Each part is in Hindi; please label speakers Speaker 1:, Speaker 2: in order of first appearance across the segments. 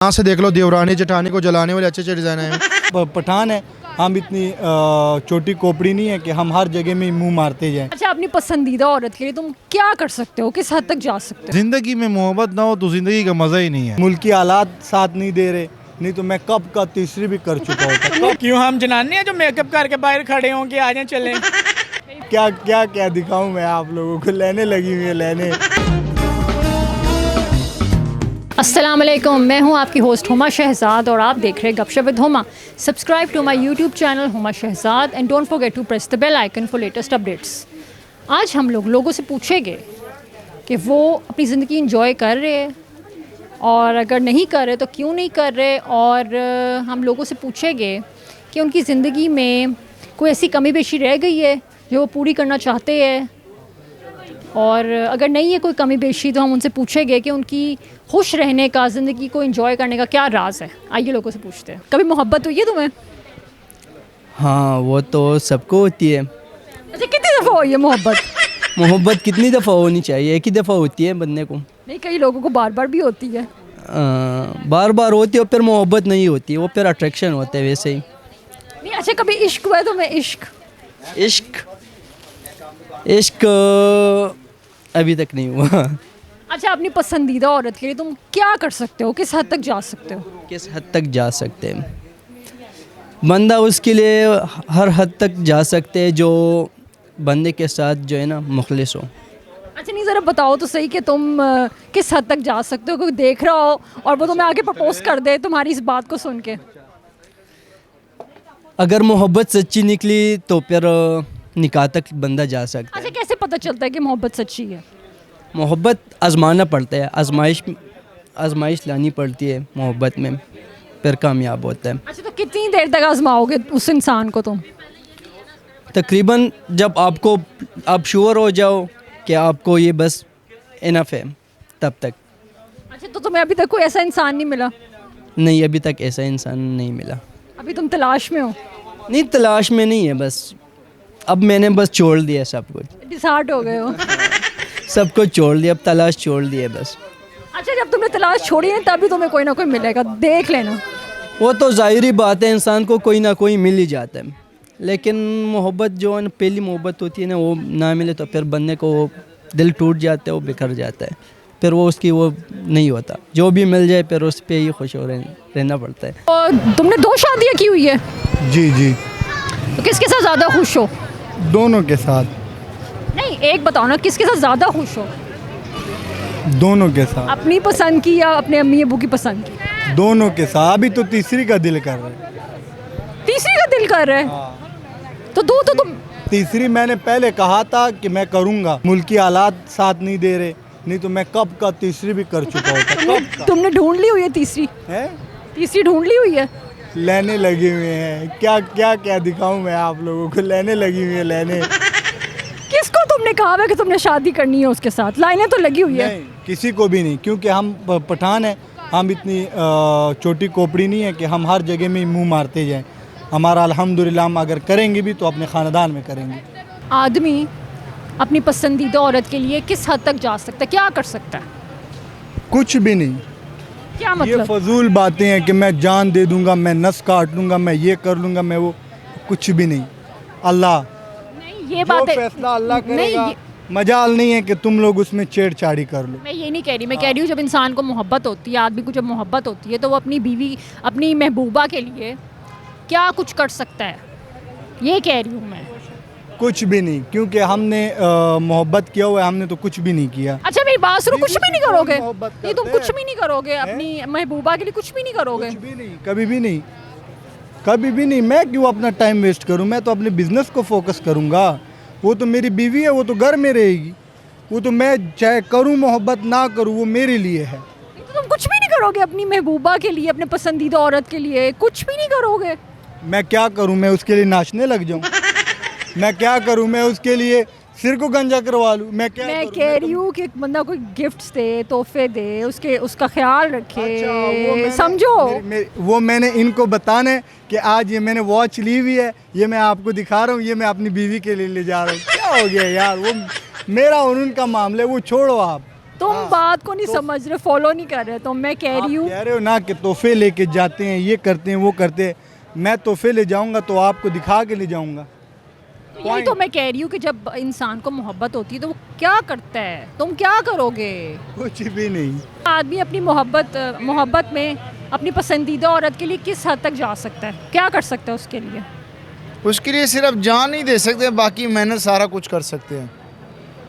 Speaker 1: यहाँ से देख लो, देवरानी जेठानी को जलाने वाले अच्छे अच्छे डिज़ाइन हैं।
Speaker 2: पठान है, हम इतनी छोटी कोपड़ी नहीं है कि हम हर जगह में मुंह मारते जाएं।
Speaker 3: अच्छा, अपनी पसंदीदा औरत के लिए तुम क्या कर सकते हो, किस हद तक जा सकते हो?
Speaker 1: जिंदगी में मोहब्बत ना हो तो जिंदगी का मजा ही नहीं है।
Speaker 2: मुल्की हालात साथ नहीं दे रहे, नहीं तो मैं कब का तीसरी भी कर चुका होता।
Speaker 4: क्यों हम जनाने हैं जो मेकअप करके बाहर खड़े हों कि आ जाएं चलें।
Speaker 2: क्या क्या क्या दिखाऊं मैं आप लोगों को, लेने लगी हुई है लेने।
Speaker 3: अस्सलाम वालेकुम, मैं हूं आपकी होस्ट हुमा शहजाद और आप देख रहे हैं गपशप with Huma. Subscribe to my YouTube channel Huma Shahzad and don't forget to press the bell icon for latest updates. आज हम लोगों से पूछेंगे कि वो अपनी ज़िंदगी इंजॉय कर रहे हैं और अगर नहीं कर रहे तो क्यों नहीं कर रहे, और हम लोगों से पूछेंगे कि उनकी ज़िंदगी में कोई ऐसी कमी पेशी रह गई है जो वो पूरी करना चाहते हैं, और अगर नहीं है कोई कमी पेशी तो हम उनसे पूछेंगे कि उनकी खुश रहने का, ज़िंदगी को एंजॉय करने का क्या राज है। आइए लोगों से पूछते हैं, कभी मोहब्बत हुई है तुम्हें?
Speaker 5: हाँ, वो तो सबको होती है।
Speaker 3: अच्छा, कितनी दफ़ा हुई है मोहब्बत?
Speaker 5: मोहब्बत कितनी दफ़ा होनी चाहिए? एक ही दफ़ा होती है बंदे को।
Speaker 3: नहीं, कई लोगों को बार बार भी होती है।
Speaker 5: बार बार होती है, फिर मोहब्बत नहीं होती, वो फिर अट्रैक्शन होता है वैसे ही।
Speaker 3: नहीं, अच्छा कभी इश्क हुआ है तुम्हें?
Speaker 5: इश्क इश्क अभी तक नहीं हुआ।
Speaker 3: अच्छा, अपनी पसंदीदा औरत के लिए तुम क्या कर सकते हो, किस हद तक जा सकते हो?
Speaker 5: किस हद तक जा सकते हैं? बंदा उसके लिए हर हद तक जा सकते हैं जो बंदे के साथ जो है ना मुखलिस हो।
Speaker 3: अच्छा, नहीं ज़रा बताओ तो सही कि तुम किस हद तक जा सकते हो, कोई देख रहा हो और वो तुम्हें आके प्रपोज कर दे तुम्हारी इस बात को सुन के।
Speaker 5: अगर मोहब्बत सच्ची निकली तो फिर निकाह तक बंदा जा सकता है।
Speaker 3: अच्छा, कैसे पता चलता है कि मोहब्बत सच्ची है?
Speaker 5: मोहब्बत आजमाना पड़ता है, आजमाइश लानी पड़ती है मोहब्बत में, फिर कामयाब होता है।
Speaker 3: अच्छा, तो कितनी देर तक आजमाओगे उस इंसान को तुम?
Speaker 5: तकरीबन जब आप श्योर हो जाओ कि आपको ये बस इनफ है, तब तक।
Speaker 3: अच्छा, तो तुम्हें अभी तक कोई ऐसा इंसान नहीं मिला?
Speaker 5: नहीं, अभी तक ऐसा इंसान नहीं मिला।
Speaker 3: अभी तुम तलाश में हो?
Speaker 5: नहीं, तलाश में नहीं है, बस अब मैंने बस छोड़ दिया सब कुछ।
Speaker 3: डिसहार्ट हो गए हो?
Speaker 5: सब कुछ छोड़ दिया, अब तलाश छोड़ दी है बस।
Speaker 3: अच्छा, जब तुमने तलाश छोड़ी है तभी तुम्हें कोई ना कोई मिलेगा, देख लेना।
Speaker 5: वो तो ज़ाहिरी बात है, इंसान को कोई ना कोई मिल ही जाता है, लेकिन मोहब्बत जो है ना, पहली मोहब्बत होती है ना, वो ना मिले तो फिर बंदे को वो दिल टूट जाता है, वो बिखर जाता है, फिर वो उसकी वो नहीं होता। जो भी मिल जाए फिर उस पर ही खुश हो रहना पड़ता है।
Speaker 3: और तुमने 2 शादियाँ की हुई है,
Speaker 2: जी जी,
Speaker 3: तो किसके साथ ज़्यादा खुश हो?
Speaker 2: दोनों के साथ।
Speaker 3: नहीं, एक बताओ ना, किसके साथ ज़्यादा खुश हो?
Speaker 2: दोनों के साथ।
Speaker 3: अपनी पसंद की या अपने अम्मी अबू की पसंद की?
Speaker 2: दोनों के साथ। अभी तो तीसरी का दिल कर रहा है।
Speaker 3: तीसरी का दिल कर रहा है? तो दो तो तुम।
Speaker 2: तीसरी मैंने पहले कहा था कि मैं करूँगा, मुल्की हालात साथ नहीं दे रहे, नहीं तो मैं कब का तीसरी भी कर चुका होता। कब का
Speaker 3: तुमने ढूंढ ली हुई है तीसरी?
Speaker 2: है?
Speaker 3: तीसरी ढूंढ ली हुई है?
Speaker 2: लेने लगे हुए हैं। क्या क्या क्या दिखाऊं मैं आप लोगों को, लेने लगी हुई है लेने।
Speaker 3: किसको तुमने कहा है कि तुमने शादी करनी है उसके साथ? लाइनें तो लगी हुई है।
Speaker 2: नहीं, किसी को भी नहीं, क्योंकि हम पठान है, हम इतनी छोटी कोपड़ी नहीं है कि हम हर जगह में मुंह मारते जाएं। हमारा अल्हम्दुलिल्लाह, हम अगर करेंगे भी तो अपने ख़ानदान में करेंगे।
Speaker 3: आदमी अपनी पसंदीदा औरत के लिए किस हद तक जा सकता है, क्या कर सकता है?
Speaker 2: कुछ भी नहीं।
Speaker 3: क्या
Speaker 2: ये
Speaker 3: मतलब?
Speaker 2: फजूल बातें हैं कि मैं जान दे दूंगा, मैं नस काट लूँगा, मैं ये कर लूँगा, मैं वो, कुछ भी नहीं। अल्लाह
Speaker 3: नहीं, ये
Speaker 2: जो
Speaker 3: बात है।
Speaker 2: फैसला अल्लाह
Speaker 3: नहीं,
Speaker 2: करेगा। मजाल नहीं है कि तुम लोग उसमें छेड़छाड़ी कर लो।
Speaker 3: मैं ये नहीं कह रही, मैं कह रही हूँ जब इंसान को मोहब्बत होती है, आदमी को जब मोहब्बत होती है तो वो अपनी बीवी, अपनी महबूबा के लिए क्या कुछ कर सकता है, ये कह रही हूँ मैं।
Speaker 2: कुछ भी नहीं, क्योंकि हमने मोहब्बत किया हुआ है, हमने तो कुछ भी नहीं किया।
Speaker 3: अच्छा, मेरी बात सुनो, कुछ भी नहीं करोगे?
Speaker 2: मोहब्बत
Speaker 3: ये तुम
Speaker 2: करते
Speaker 3: कुछ भी नहीं करोगे अपनी महबूबा के लिए? कुछ भी नहीं करोगे?
Speaker 2: कुछ भी नहीं, कभी भी नहीं, कभी भी नहीं। मैं क्यों अपना टाइम वेस्ट करूं? मैं तो अपने बिजनेस को फोकस करूंगा। वो तो मेरी बीवी है, वो तो घर में रहेगी, वो तो मैं चाहे करूं मोहब्बत ना करूं, वो मेरे लिए है।
Speaker 3: तो तुम कुछ भी नहीं करोगे अपनी महबूबा के लिए, अपने पसंदीदा औरत के लिए? कुछ भी नहीं करोगे?
Speaker 2: मैं क्या करूं? मैं उसके लिए नाचने लग जाऊं? मैं क्या करूं? मैं उसके लिए सिर को गंजा करवा लूं? मैं क्या
Speaker 3: मैं
Speaker 2: करूं?
Speaker 3: कह रही हूँ कि एक बंदा कोई गिफ्ट्स दे, तोहफे दे, उसका ख्याल रखे।
Speaker 2: अच्छा, वो मैंने-
Speaker 3: समझो।
Speaker 2: वो मैंने इनको बताना है कि आज ये मैंने वॉच ली हुई है, ये मैं आपको दिखा रहा हूँ, ये मैं अपनी बीवी के लिए ले जा रहा हूँ। क्या हो गया यार, वो मेरा और उनका मामला है, वो छोड़ो आप।
Speaker 3: तुम बात को नहीं समझ रहे, फॉलो नहीं कर रहे। तो मैं कह
Speaker 2: आप
Speaker 3: रही हूँ
Speaker 2: कह रहे हो ना कि तोहफे लेके जाते हैं, ये करते हैं, वो करते हैं। मैं तोहफे ले जाऊंगा तो आपको दिखा के ले जाऊंगा।
Speaker 3: यही तो मैं कह रही हूँ कि जब इंसान को मोहब्बत होती है तो वो क्या करता है, तुम क्या करोगे?
Speaker 2: कुछ भी नहीं।
Speaker 3: आदमी अपनी मोहब्बत में अपनी पसंदीदा औरत के लिए किस हद तक जा सकता है, क्या कर सकता है उसके लिए?
Speaker 1: उसके लिए सिर्फ जान नहीं दे सकते, बाकी मेहनत सारा कुछ कर सकते हैं।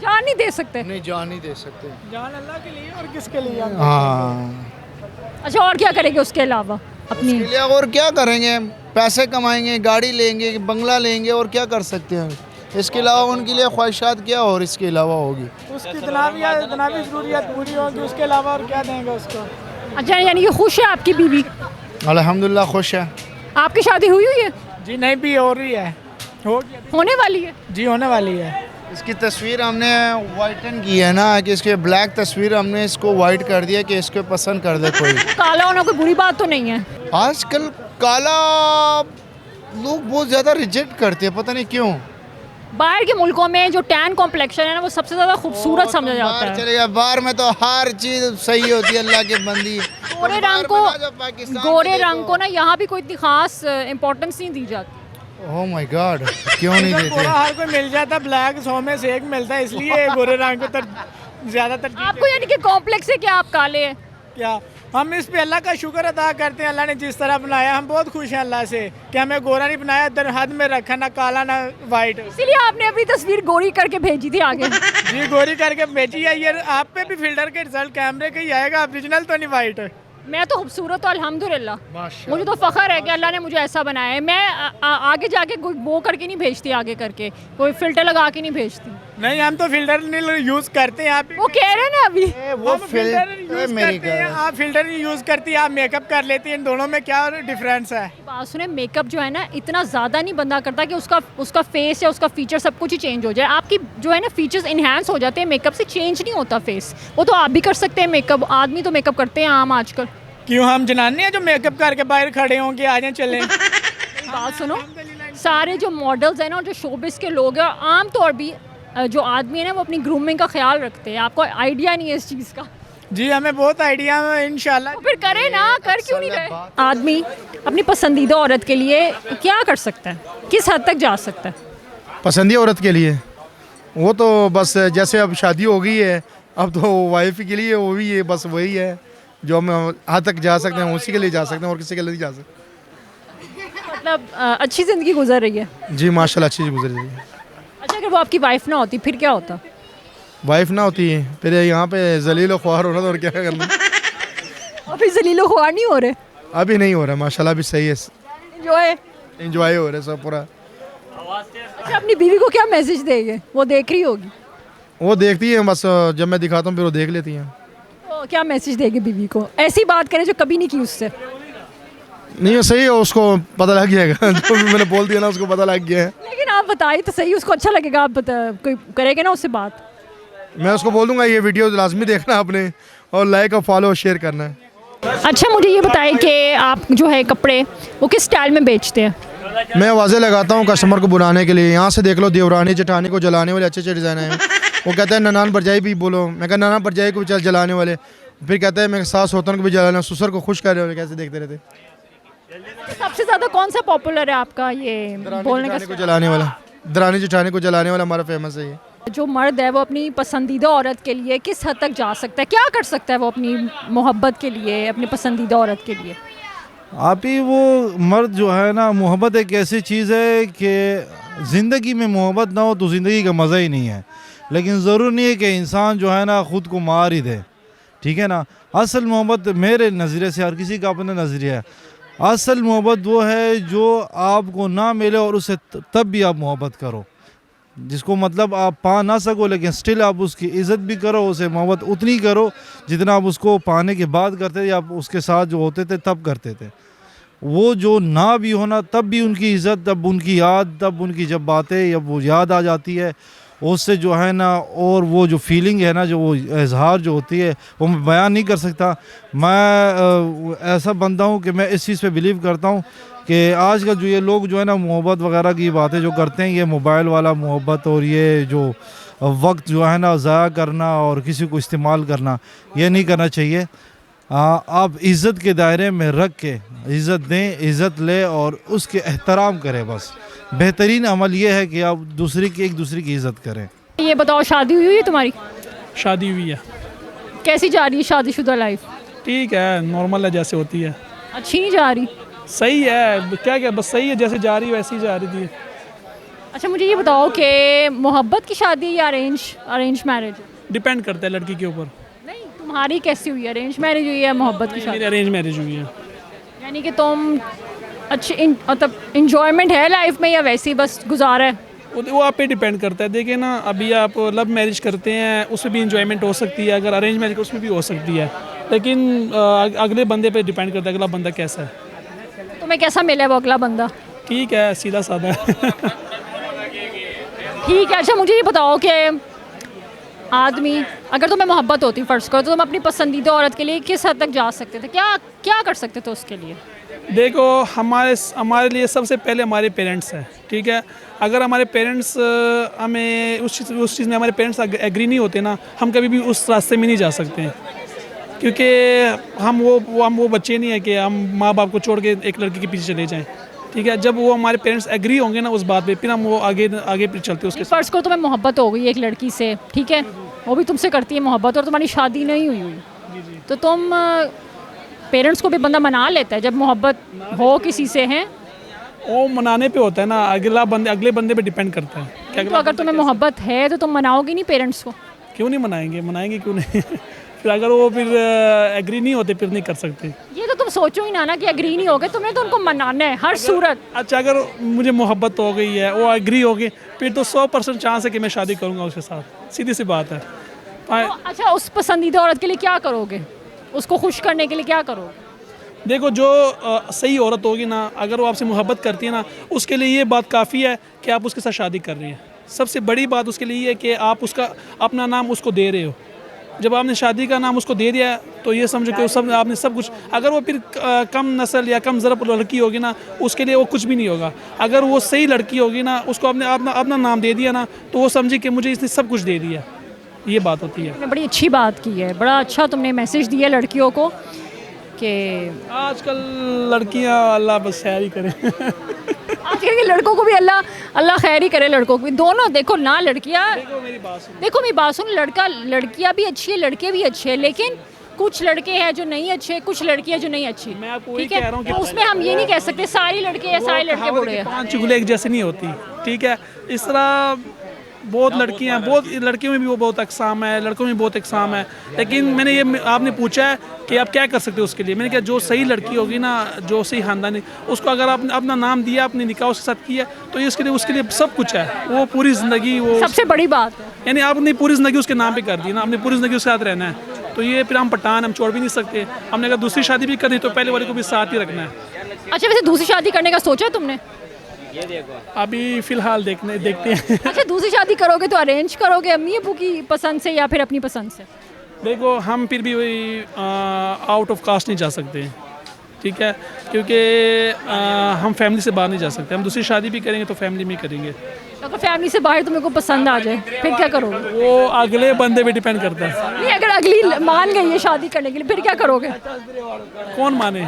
Speaker 3: जान नहीं दे सकते?
Speaker 1: नहीं, जान नहीं दे सकते।
Speaker 4: जान अल्लाह के लिए और किसके लिए?
Speaker 1: हाँ,
Speaker 3: अच्छा, और क्या करेंगे उसके अलावा अपनी?
Speaker 1: उसके लिए और क्या करेंगे? पैसे कमाएंगे, गाड़ी लेंगे, बंगला लेंगे, और क्या कर सकते हैं? इसके अलावा उनके लिए ख्वाहिशात क्या और इसके अलावा होगी?
Speaker 4: उसकी इतना भी ज़रूरियात पूरी होगी, उसके अलावा और क्या देंगे उसको?
Speaker 3: अच्छा, यानी कि खुश है आपकी बीवी?
Speaker 1: अल्हम्दुलिल्लाह खुश है।
Speaker 3: आपकी शादी हुई है?
Speaker 4: जी नहीं, भी हो रही है,
Speaker 3: होने वाली है?
Speaker 4: जी होने वाली है।
Speaker 1: इसकी तस्वीर हमने वाइटन की है ना, कि इसके ब्लैक तस्वीर हमने इसको वाइट कर दिया कि इसको पसंद कर दे कोई।
Speaker 3: काला होना कोई बुरी बात तो नहीं है?
Speaker 1: आजकल काला लोग बहुत ज़्यादा रिजेक्ट करते हैं, पता नहीं क्यों।
Speaker 3: बाहर के मुल्कों में जो टैन कॉम्प्लेक्शन है ना, वो सबसे ज़्यादा खूबसूरत समझा जाता
Speaker 1: बाहर
Speaker 3: है।
Speaker 1: चले गया, बाहर में तो हर चीज़ सही होती है, अल्लाह के बंदी।
Speaker 3: गोरे रंग को ना यहाँ भी कोई इतनी खास इम्पोर्टेंस नहीं दी जाती।
Speaker 1: ओह माय गॉड, क्यों नहीं देते?
Speaker 4: गोरा हर कोई मिल जाता, ब्लैक 100 में से 1 मिलता है, इसलिए गोरे रंग को ज़्यादातर।
Speaker 3: आपको यानी कि कॉम्प्लेक्स है कि आप काले हैं?
Speaker 4: क्या हम इस पे अल्लाह का शुक्र अदा करते हैं, अल्लाह ने जिस तरह बनाया हम बहुत खुश हैं अल्लाह से कि हमें गोरा नहीं बनाया, दर हद में रखा, ना काला ना वाइट।
Speaker 3: इसीलिए आपने अपनी तस्वीर गोरी करके भेजी थी आगे।
Speaker 4: जी गोरी करके भेजी है, ये आप पे भी फिल्टर के रिजल्ट कैमरे के ही आएगा, ओरिजिनल तो नहीं वाइट।
Speaker 3: मैं तो खूबसूरत हूँ अल्हम्दुलिल्लाह, मुझे तो फ़ख्र है कि अल्लाह ने मुझे ऐसा बनाया है। मैं आगे जाके कोई वो करके नहीं भेजती, आगे करके कोई फिल्टर लगा के नहीं भेजती।
Speaker 4: नहीं, हम तो फिल्टर नहीं यूज़ करते हैं। आप
Speaker 3: वो कह रहे हैं ना अभी
Speaker 1: वो
Speaker 4: हम फिल्टर
Speaker 1: फिल्टर
Speaker 4: यूज़
Speaker 1: मेरी
Speaker 4: करते हैं, आप फिल्टर नहीं यूज़ करती, आप मेकअप कर लेती हैं, इन दोनों में क्या डिफरेंस है?
Speaker 3: बात सुने, मेकअप जो है ना इतना ज़्यादा नहीं बंदा करता कि उसका फेस या उसका फीचर सब कुछ ही चेंज हो जाए। आपकी जो है ना फीचर्स इन्हांस हो जाते हैं, मेकअप से चेंज नहीं होता फेस। वो तो आप भी कर सकते हैं मेकअप, आदमी तो मेकअप करते हैं आम आजकल।
Speaker 4: क्यों हम जनाने हैं जो मेकअप करके बाहर खड़े हों कि आ जाएं चलें?
Speaker 3: बात सुनो, सारे जो मॉडल्स हैं ना और जो शोबिस के लोग हैं, आम तौर भी जो आदमी है ना वो अपनी ग्रूमिंग का ख्याल रखते हैं। आपको आइडिया नहीं है इस चीज़ का?
Speaker 4: जी हमें बहुत आइडिया है, इंशाल्लाह।
Speaker 3: तो फिर करे ना, कर क्यों नहीं रहे? आदमी अपनी पसंदीदा औरत के लिए क्या कर सकता है, किस हद तक जा सकता है?
Speaker 1: पसंदीदा औरत के लिए वो तो बस जैसे अब शादी हो गई है, अब तो वाइफ के लिए वो भी है, बस वही है जो हम हद तक जा सकते हैं, उसी के लिए जा सकते हैं और किसी के लिए नहीं जा सकते।
Speaker 3: मतलब अच्छी ज़िंदगी गुजर रही है?
Speaker 1: जी माशाल्लाह, अच्छी गुजर रही है।
Speaker 3: अच्छा, अगर वो आपकी वाइफ ना होती फिर क्या होता?
Speaker 1: वाइफ ना होती है फिर यहाँ पे जलील ख्वार होना था, और क्या करना।
Speaker 3: अभी जलीलो ख्वार नहीं हो रहे?
Speaker 1: अभी नहीं हो रहा माशाल्लाह, अभी सही है,
Speaker 3: जो है
Speaker 1: एंजॉय हो रहा है सब पूरा।
Speaker 3: अच्छा, अपनी बीवी को क्या मैसेज देंगे? वो देख रही होगी।
Speaker 1: वो देखती है बस, जब मैं दिखाता हूँ फिर वो देख लेती हैं।
Speaker 3: तो क्या मैसेज देंगे बीवी को? ऐसी बात करें जो कभी नहीं की उससे।
Speaker 1: नहीं सही है, उसको पता लग जाएगा जो भी मैंने बोल दिया ना, उसको पता लग गया है।
Speaker 3: लेकिन आप बताइए तो सही, उसको अच्छा लगेगा? आप कोई करेगा ना उससे बात?
Speaker 1: मैं उसको बोल दूंगा ये वीडियो लाजमी देखना आपने, और लाइक और फॉलो और शेयर करना है।
Speaker 3: अच्छा, मुझे ये बताइए कि आप जो है कपड़े वो किस स्टाइल में बेचते हैं?
Speaker 1: मैं आवाज़ें लगाता हूँ कस्टमर को बुलाने के लिए। यहाँ से देख लो, देवरानी जेठानी को जलाने वाले अच्छे अच्छे डिज़ाइन हैं। वो कहते हैं ननान भरजाई भी बोलो, मैं कहा ननान भरजाई को भी जलाने वाले। फिर कहते हैं मैं सास सोतन को भी जलाना, ससुर को खुश कर रहे हो, कैसे देखते रहते।
Speaker 3: सबसे ज़्यादा कौन सा पॉपुलर है आपका ये बोलने का?
Speaker 1: को जलाने वाला, दरानी जेठानी को जलाने वाला हमारा फेमस है ये।
Speaker 3: जो मर्द है वो अपनी पसंदीदा औरत के लिए किस हद तक जा सकता है, क्या कर सकता है वो अपनी मोहब्बत के लिए, अपनी पसंदीदा औरत के लिए?
Speaker 6: आप ही वो मर्द जो है ना, मोहब्बत एक ऐसी चीज़ है कि ज़िंदगी में मोहब्बत ना हो तो ज़िंदगी का मज़ा ही नहीं है। लेकिन ज़रूरी नहीं है कि इंसान जो है ना ख़ुद को मार ही दे, ठीक है ना। असल मोहब्बत मेरे नज़रिए से, हर किसी का अपना नज़रिया है, असल मोहब्बत वो है जो आपको ना मिले और उसे तब भी आप मोहब्बत करो, जिसको मतलब आप पा ना सको लेकिन स्टिल आप उसकी इज़्ज़त भी करो, उसे मोहब्बत उतनी करो जितना आप उसको पाने के बाद करते थे, या आप उसके साथ जो होते थे तब करते थे। वो जो ना भी होना तब भी उनकी इज़्ज़त, तब उनकी याद, तब उनकी जब बातें जब वो याद आ जाती है उससे जो है ना, और वो जो फीलिंग है ना, जो वो इजहार जो होती है वो मैं बयान नहीं कर सकता। मैं ऐसा बंदा हूँ कि मैं इस चीज़ पे बिलीव करता हूँ कि आज का जो ये लोग जो है ना मोहब्बत वगैरह की बातें जो करते हैं, ये मोबाइल वाला मोहब्बत और ये जो वक्त जो है ना ज़ाया करना और किसी को इस्तेमाल करना, ये नहीं करना चाहिए। आप इज़्ज़त के दायरे में रख के इज़्ज़त दें, इज़्ज़त ले और उसके एहतराम करें। बस बेहतरीन अमल ये है कि आप एक दूसरे की इज़्ज़त करें।
Speaker 3: ये बताओ, शादी हुई है तुम्हारी?
Speaker 7: शादी हुई है।
Speaker 3: कैसी जा रही है शादीशुदा लाइफ?
Speaker 7: ठीक है, नॉर्मल है जैसे होती है।
Speaker 3: अच्छी नहीं जा रही?
Speaker 7: सही है, क्या बस सही है, जैसे जा रही वैसे ही जा रही थी।
Speaker 3: अच्छा, मुझे ये बताओ कि मोहब्बत की शादी या अरेंज मैरिज?
Speaker 7: डिपेंड करता है लड़की के ऊपर।
Speaker 3: नहीं, तुम्हारी कैसी हुई है? अरेंज मैरिज हुई है, मोहब्बत की शादी?
Speaker 7: मेरी अरेंज मैरिज हुई है।
Speaker 3: यानी कि तुम अच्छी मतलब इंजॉयमेंट है लाइफ में या वैसे ही बस गुजारा है?
Speaker 7: वो आप पे डिपेंड करता है। देखिए ना, अभी आप लव मैरिज करते हैं उसमें भी इंजॉयमेंट हो सकती है, अगर अरेंज मैरिज उसमें भी हो सकती है, लेकिन अगले बंदे पे डिपेंड करता है अगला बंदा कैसा है।
Speaker 3: तुम्हें कैसा मिला है वो अगला बंदा?
Speaker 7: ठीक है, सीधा साधा है।
Speaker 3: ठीक है। अच्छा, मुझे ये बताओ कि आदमी, अगर तुम्हें मोहब्बत होती फ़र्ज़ करो, तो तुम अपनी पसंदीदा औरत के लिए किस हद तक जा सकते थे? क्या कर सकते थे उसके लिए?
Speaker 7: देखो, हमारे लिए सबसे पहले हमारे पेरेंट्स हैं, ठीक है। अगर हमारे पेरेंट्स हमें उस चीज़ में हमारे पेरेंट्स एग्री नहीं होते ना, हम कभी भी उस रास्ते में नहीं जा सकते हैं, क्योंकि हम वो बच्चे नहीं हैं कि हम माँ बाप को छोड़ के एक लड़की के पीछे चले जाएं, ठीक है। जब वो हमारे पेरेंट्स एग्री होंगे ना उस बात पे, फिर हम वो आगे चलते उसके साथ।
Speaker 3: फ़र्ज़ करो तुम्हें मोहब्बत हो गई एक लड़की से, ठीक है, वो भी तुमसे करती है मोहब्बत और तुम्हारी शादी नहीं हुई, तो तुम पेरेंट्स को भी बंदा मना लेता है जब मोहब्बत हो किसी से है?
Speaker 7: वो मनाने पे होता है ना, अगले बंदे पे डिपेंड करता है।
Speaker 3: तो अगर तुम्हें मोहब्बत है तो तुम मनाओगे नहीं पेरेंट्स को?
Speaker 7: क्यों नहीं मनाएंगे क्यों नहीं। फिर अगर वो फिर एग्री नहीं होते फिर नहीं कर सकते।
Speaker 3: ये तो तुम सोचो ही ना कि एग्री नहीं होगे, तुम्हें तो उनको मनाना है हर सूरत।
Speaker 7: अच्छा, अगर मुझे मोहब्बत हो गई है, वो एग्री हो गई, फिर तो 100% चांस है कि मैं शादी करूँगा उसके साथ, सीधी सी बात है।
Speaker 3: तो अच्छा, उस पसंदीदा औरत के लिए क्या करोगे? उसको खुश करने के लिए क्या करोगे?
Speaker 7: देखो, जो सही औरत होगी ना, अगर वो आपसे मोहब्बत करती है ना, उसके लिए ये बात काफ़ी है कि आप उसके साथ शादी कर रही हैं। सबसे बड़ी बात उसके लिए ये है कि आप उसका अपना नाम उसको दे रहे हो। जब आपने शादी का नाम उसको दे दिया तो ये समझो कि आपने सब कुछ। अगर वो फिर कम नस्ल या कम ज़रब लड़की होगी ना, उसके लिए वो कुछ भी नहीं होगा। अगर वो सही लड़की होगी ना, उसको आपने अपना नाम दे दिया ना, तो वो समझे कि मुझे इसने सब कुछ दे दिया। ये बात होती है।
Speaker 3: तुमने बड़ी अच्छी बात की है, बड़ा अच्छा तुमने मैसेज दिया लड़कियों को कि
Speaker 7: आजकल लड़कियां अल्लाह बस खैर ही करे।
Speaker 3: आजकल के लड़कों को भी अल्लाह खैर ही करे, लड़कों को भी, दोनों। देखो ना, लड़कियां, देखो मेरी बात सुन, लड़कियां भी अच्छी है, लड़के भी अच्छे हैं, लेकिन कुछ लड़के हैं जो नहीं अच्छे, कुछ लड़कियां जो नहीं अच्छी।
Speaker 7: मैं आपको वही
Speaker 3: ठीक है,
Speaker 7: कह रहा हूं कि
Speaker 3: तो उसमें हम ये नहीं कह सकते सारी लड़के या सारे लड़के बुरे हैं।
Speaker 7: 5 चुगले एक जैसे नहीं होती, ठीक है। इस तरह बहुत लड़कियां, बहुत लड़कियों में भी वो बहुत अकसाम है, लड़कों में भी बहुत अकसाम है। लेकिन मैंने ये आपने पूछा है कि आप क्या कर सकते हो उसके लिए, मैंने कहा जो सही लड़की होगी ना, जो सही खानदानी, उसको अगर आपने अपना नाम दिया, अपने निकाह उसके साथ किया, तो ये उसके लिए सब कुछ है। वो पूरी ज़िंदगी, वो
Speaker 3: सबसे बड़ी बात है,
Speaker 7: यानी आपने पूरी ज़िंदगी उसके नाम पे कर दी ना, आपने पूरी ज़िंदगी उसके साथ रहना है। तो ये फिर हम पठान, हम छोड़ भी नहीं सकते। हमने अगर दूसरी शादी भी करनी तो पहले वाले को भी साथ ही रखना है।
Speaker 3: अच्छा, वैसे दूसरी शादी करने का सोचा तुमने?
Speaker 7: अभी फ़िलहाल देखते हैं।
Speaker 3: अच्छा, दूसरी शादी करोगे तो अरेंज करोगे अम्मी अबू की पसंद से या फिर अपनी पसंद से?
Speaker 7: देखो, हम फिर भी वही आउट ऑफ कास्ट नहीं जा सकते, ठीक है, क्योंकि हम फैमिली से बाहर नहीं जा सकते। हम दूसरी शादी भी करेंगे तो फैमिली में करेंगे।
Speaker 3: अगर फैमिली से बाहर तुम्हें को पसंद आ जाए फिर क्या करोगे?
Speaker 7: वो अगले बंदे पे डिपेंड करता है।
Speaker 3: नहीं, अगर अगली मान गई है शादी करने के लिए फिर क्या करोगे?
Speaker 7: कौन माने?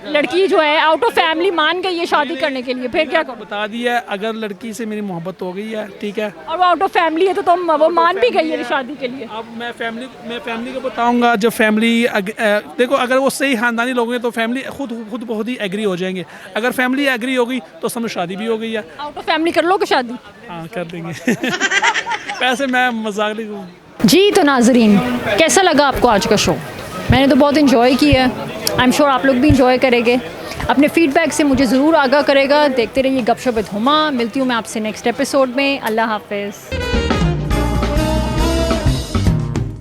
Speaker 3: लड़की जो है आउट ऑफ फैमिली मान गई है शादी करने के लिए, फिर क्या करोगे?
Speaker 7: बता दिया, अगर लड़की से मेरी मोहब्बत हो गई है, ठीक है,
Speaker 3: और वो आउट ऑफ फैमिली है तो तुम वो मान भी गई है शादी के लिए।
Speaker 7: अब मैं फैमिली को बताऊंगा। जब फैमिली देखो, अगर वो सही खानदानी लोग हैं तो फैमिली खुद बहुत ही एग्री हो जाएंगे। अगर फैमिली एग्री हो गई तो समझ शादी भी हो गई है।
Speaker 3: आउट ऑफ फैमिली कर लोगे शादी?
Speaker 7: हाँ, कर देंगे। वैसे मैं मजाक नहीं हूँ।
Speaker 3: जी, तो नाजरीन, कैसा लगा आपको आज का शो? मैंने तो बहुत इन्जॉय किया है, आई एम श्योर आप लोग भी इन्जॉय करेंगे। अपने फीडबैक से मुझे ज़रूर आगाह करेगा। देखते रहिए गपशप विद हुमा। मिलती हूँ मैं आपसे नेक्स्ट एपिसोड में। अल्लाह हाफिज़।